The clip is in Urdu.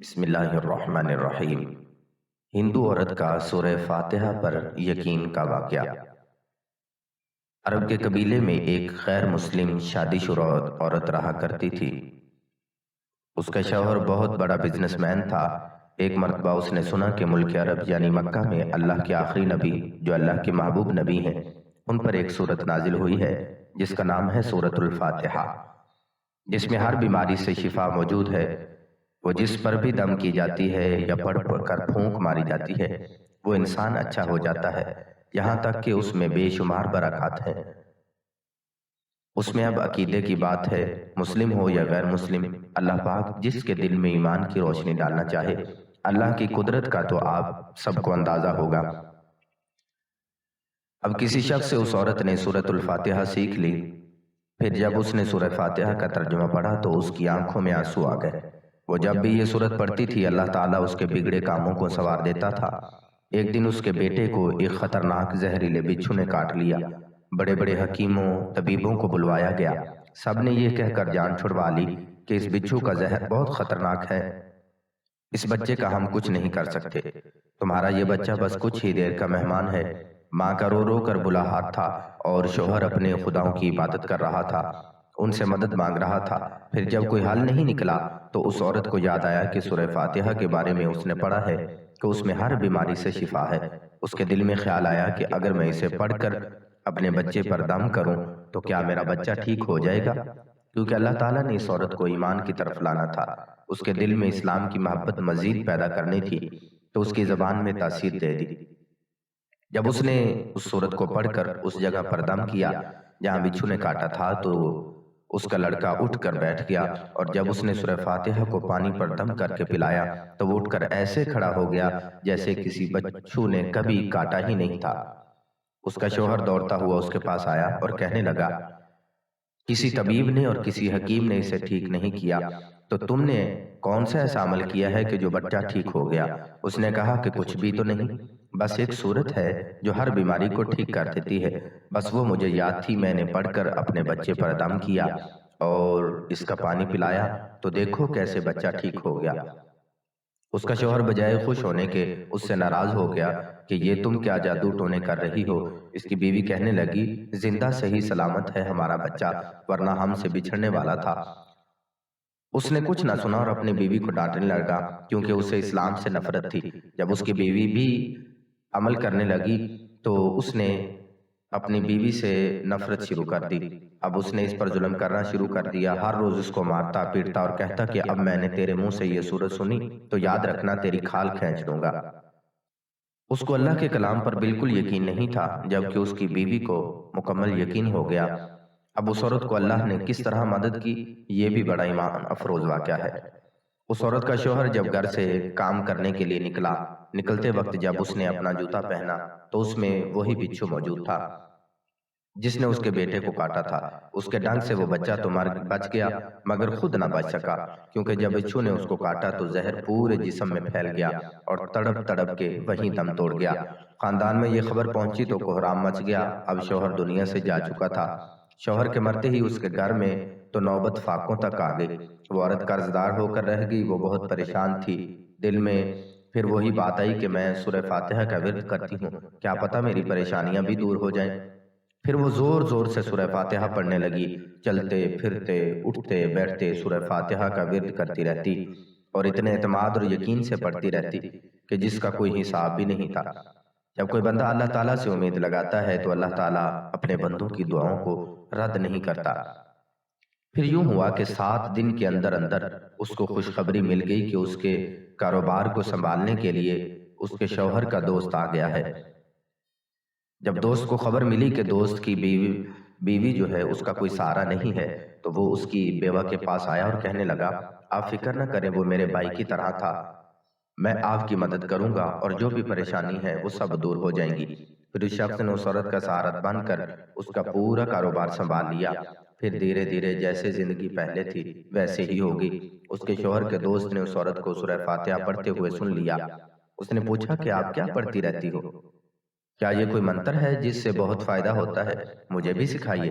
بسم اللہ الرحمن الرحیم۔ ہندو عورت کا سورہ فاتحہ پر یقین کا واقعہ۔ عرب کے قبیلے میں ایک غیر مسلم شادی شدہ عورت رہا کرتی تھی۔ اس کا شوہر بہت بڑا بزنس مین تھا۔ ایک مرتبہ اس نے سنا کہ ملک عرب یعنی مکہ میں اللہ کے آخری نبی جو اللہ کے محبوب نبی ہیں ان پر ایک سورت نازل ہوئی ہے جس کا نام ہے سورۃ الفاتحہ، جس میں ہر بیماری سے شفا موجود ہے۔ وہ جس پر بھی دم کی جاتی ہے یا پڑھ کر پھونک ماری جاتی ہے وہ انسان اچھا ہو جاتا ہے، یہاں تک کہ اس میں بے شمار برکات ہیں۔ اس میں اب عقیدے کی بات ہے، مسلم ہو یا غیر مسلم، اللہ پاک جس کے دل میں ایمان کی روشنی ڈالنا چاہے، اللہ کی قدرت کا تو آپ سب کو اندازہ ہوگا۔ اب کسی شخص سے اس عورت نے سورۃ الفاتحہ سیکھ لی، پھر جب اس نے سورہ فاتحہ کا ترجمہ پڑھا تو اس کی آنکھوں میں آنسو آ گئے۔ وہ جب بھی یہ سورت پڑھتی تھی اللہ تعالیٰ اس کے بگڑے کاموں کو سنوار دیتا تھا۔ ایک دن اس کے بیٹے کو ایک خطرناک زہریلے بچھو نے کاٹ لیا۔ بڑے بڑے حکیموں طبیبوں کو بلوایا گیا، سب نے یہ کہہ کر جان چھڑوا لی کہ اس بچھو کا زہر بہت خطرناک ہے، اس بچے کا ہم کچھ نہیں کر سکتے، تمہارا یہ بچہ بس کچھ ہی دیر کا مہمان ہے۔ ماں کا رو رو کر بلا ہاتھ تھا اور شوہر اپنے خداؤں کی عبادت کر رہا تھا، ان سے مدد مانگ رہا تھا۔ پھر جب کوئی حل نہیں نکلا تو اس عورت کو یاد آیا کہ سورہ فاتحہ کے بارے میں اس نے پڑھا ہے کہ اس میں ہر بیماری سے شفا ہے۔ اس کے دل میں خیال آیا کہ اگر میں اسے پڑھ کر اپنے بچے پر دم کروں تو کیا میرا بچہ ٹھیک ہو جائے گا؟ کیونکہ اللہ تعالیٰ نے اس عورت کو ایمان کی طرف لانا تھا، اس کے دل میں اسلام کی محبت مزید پیدا کرنی تھی، تو اس کی زبان میں تاثیر دے دی۔ جب اس نے اس سورت کو پڑھ کر اس جگہ پر دم کیا جہاں بچھو نے کاٹا تھا تو اس کا لڑکا اٹھ کر بیٹھ گیا، اور جب اس نے سورہ فاتحہ کو پانی پر دم کر کے پلایا تو وہ اٹھ کر ایسے کھڑا ہو گیا جیسے کسی بچھو نے کبھی کاٹا ہی نہیں تھا۔ اس کا شوہر دوڑتا ہوا اس کے پاس آیا اور کہنے لگا، کسی طبیب نے اور کسی حکیم نے اسے ٹھیک نہیں کیا، تو تم نے کون سا ایسا عمل کیا ہے کہ جو بچہ ٹھیک ہو گیا؟ اس نے کہا کہ کچھ بھی تو نہیں، بس ایک سورت ہے جو ہر بیماری کو ٹھیک کر دیتی ہے، بس وہ مجھے یاد تھی، میں نے پڑھ کر اپنے بچے پر دم کیا اور اس کا پانی پلایا تو دیکھو کیسے بچہ ٹھیک ہو گیا۔ اس کا شوہر بجائے خوش ہونے کے اس سے ناراض ہو گیا کہ یہ تم کیا جادو ٹونے کر رہی ہو۔ اس کی بیوی کہنے لگی، زندہ صحیح سلامت ہے ہمارا بچہ، ورنہ ہم سے بچھڑنے والا تھا۔ اس نے کچھ نہ سنا اور اپنی بیوی کو ڈانٹنے لگا کیونکہ اسے اسلام سے نفرت تھی۔ جب اس کی بیوی بھی عمل کرنے لگی تو اس نے اپنی بیوی سے نفرت شروع کر دی۔ اب اس نے اس پر ظلم کرنا شروع کر دیا، ہر روز اس کو مارتا پیٹتا اور کہتا کہ اب میں نے تیرے منہ سے یہ سورت سنی تو یاد رکھنا تیری کھال کھینچ دوں گا۔ اس کو اللہ کے کلام پر بالکل یقین نہیں تھا، جبکہ اس کی بیوی کو مکمل یقین ہو گیا۔ اب اس عورت کو اللہ نے کس طرح مدد کی، یہ بھی بڑا ایمان افروز واقعہ ہے۔ اس عورت کا شوہر جب گھر سے کام کرنے کے لیے نکلتے وقت جب اس نے اپنا جوتا پہنا تو اس میں وہی بچھو موجود تھا جس نے اس کے بیٹے کو کاٹا تھا۔ اس کے ڈنگ سے وہ بچہ تو بچ گیا مگر خود نہ بچ سکا، کیونکہ جب بچھو نے اس کو کاٹا تو زہر پورے جسم میں پھیل گیا اور تڑپ تڑپ کے وہیں دم توڑ گیا۔ خاندان میں یہ خبر پہنچی تو کوہرام مچ گیا۔ اب شوہر دنیا سے جا چکا تھا۔ شوہر کے مرتے ہی اس کے گھر میں تو نوبت فاقوں تک آ گئی۔ وہ عورت قرض دار ہو کر رہ گئی، وہ بہت پریشان تھی۔ دل میں پھر وہی بات آئی کہ میں سورہ فاتحہ کا ورد کرتی ہوں، کیا پتہ میری پریشانیاں بھی دور ہو جائیں۔ پھر وہ زور زور سے سورہ فاتحہ پڑھنے لگی، چلتے پھرتے اٹھتے بیٹھتے سورہ فاتحہ کا ورد کرتی رہتی اور اتنے اعتماد اور یقین سے پڑھتی رہتی کہ جس کا کوئی حساب بھی نہیں تھا۔ جب کوئی بندہ اللہ تعالیٰ سے امید لگاتا ہے تو اللہ تعالیٰ اپنے بندوں کی دعاؤں کو رد نہیں کرتا۔ پھر یوں ہوا کہ 7 دن کے اندر اندر اس کو خوشخبری مل گئی کہ اس کے کاروبار کو سنبھالنے کے لیے اس کے شوہر کا دوست آ گیا ہے۔ جب دوست کو خبر ملی کہ دوست کی بیوی جو ہے اس کا کوئی سہارا نہیں ہے تو وہ اس کی بیوہ کے پاس آیا اور کہنے لگا، آپ فکر نہ کریں، وہ میرے بھائی کی طرح تھا، میں آپ کی مدد کروں گا اور جو بھی پریشانی ہے وہ سب دور ہو جائیں گی۔ پھر اس شخص نے اس عورت کا سہارا بن کر اس کا پورا کاروبار سنبھال لیا۔ پھر دھیرے دھیرے جیسے زندگی پہلے تھی ویسے ہی ہوگی۔ اس کے شوہر کے دوست نے اس عورت کو سورہ فاتحہ پڑھتے ہوئے سن لیا۔ اس نے پوچھا کہ آپ کیا پڑھتی رہتی ہو؟ کیا یہ کوئی منتر ہے جس سے بہت فائدہ ہوتا ہے؟ مجھے بھی سکھائیے۔